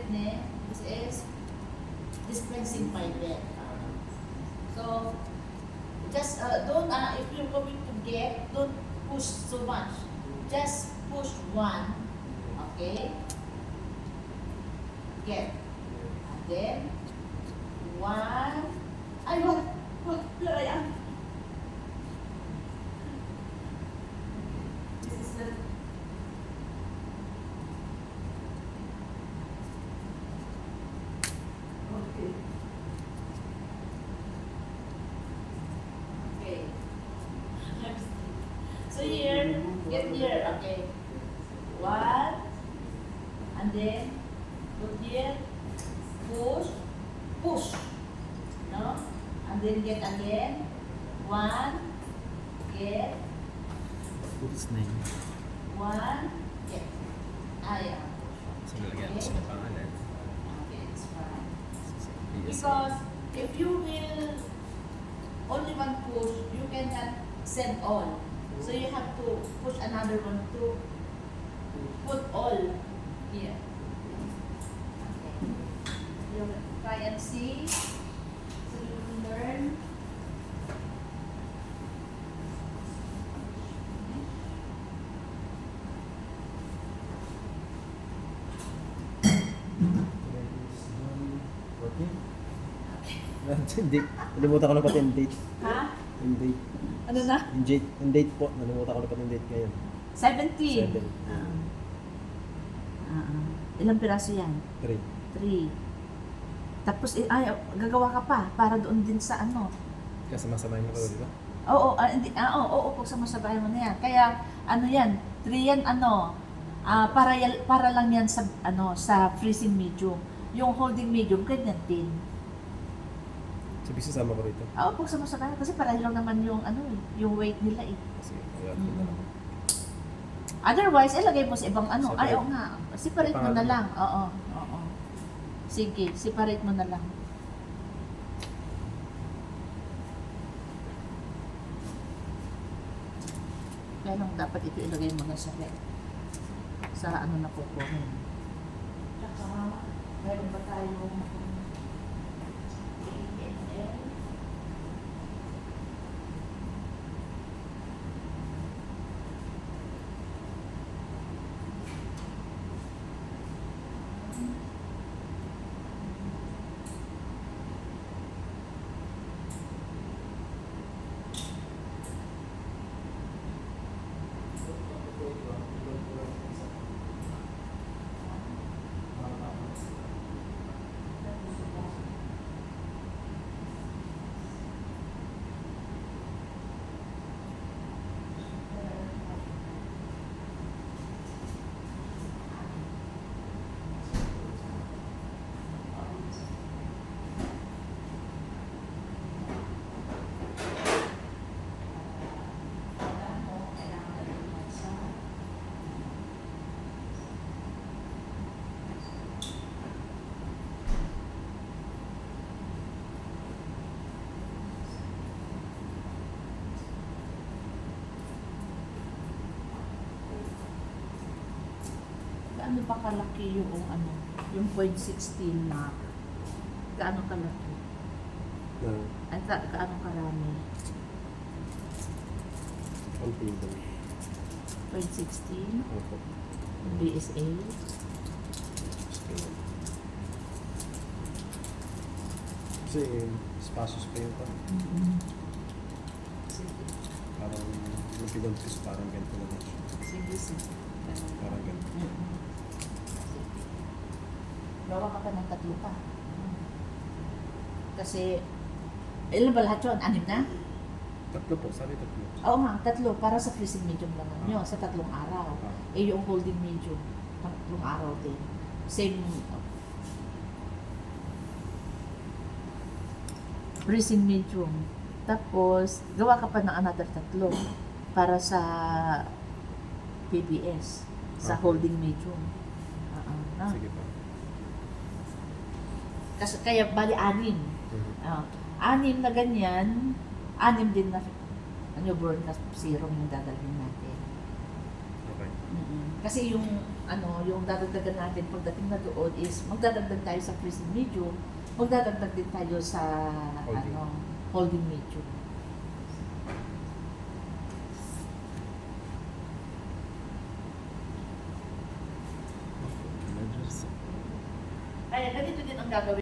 technique. This is dispensing fiber. So just don't if you're going to get, don't push so much. Just push one. Okay. Get. And then one. Ay, what? Here I am. This is the okay. Okay. So here, get here, okay. One, and then put here, push, no? And then get again, one, get, What's name? one, get. Yeah. So nilagyan ko ng pangalan. Okay, it's fine. PSA. Because if you will only one push, you cannot send all. So you have to push another one to put all here. Okay. You try and see. So you will learn. Hindi. Nalimutan ko na pati yung date. Ha? Yung date. Ano na? Yung date po. Nalimutan ko na pati yung date ngayon. 17. 7. Ilang piraso yan? 3. 3. Tapos, gagawa ka pa para doon din sa ano. Kasi masamahin mo ko, di ba? Oo, oo, pag sumasabay mo na yan. Kaya, ano yan, 3 yan, para lang yan sa, sa freezing medium. Yung holding medium, ganyan din. Sabi sasama ko rito. Oo, pag sumasabay, kasi pareho lang naman yung, yung weight nila eh. Kasi, ayan ko na lang. Otherwise, ilagay mo sa ibang Separate. Ay, oo nga. Separate mo na lang. Oo. Sige, separate mo na lang. Kaya lang dapat ito ilagay mo na sa rep. Sa na kukunin. Tsaka, meron ba tayong ANL? Gaano ba kalaki yung yung 0.16 na? Gaano kalaki? No. At gaano karami? Ang pinto. 0.16 Opo. BSA. Kasi, spasos pa yun pa. Sige. Parang, mag-ibang parang ganito na lang siya. Sige. Parang ganito. Gawa ka pa ng 3 pa. Kasi, ilan ba lahat yun? 6 na? 3 po, sabi 3. Oo nga, 3 para sa freezing medium naman yun, sa 3 araw. Eh yung holding medium, 3 araw din. Same freezing medium. Tapos, gawa ka pa ng another 3 para sa PBS, sa Okay. holding medium. Sige pa. Kasi kaya bali 6. 6 na ganyan, 6 din na newborn na serum yung dadalhin natin. Okay. Kasi yung yung dadagdagan natin pagdating na doon is magdadagdag tayo sa prison medium, magdadagdag din tayo sa Holding. holding medium. Kaya ganito din ang gagawin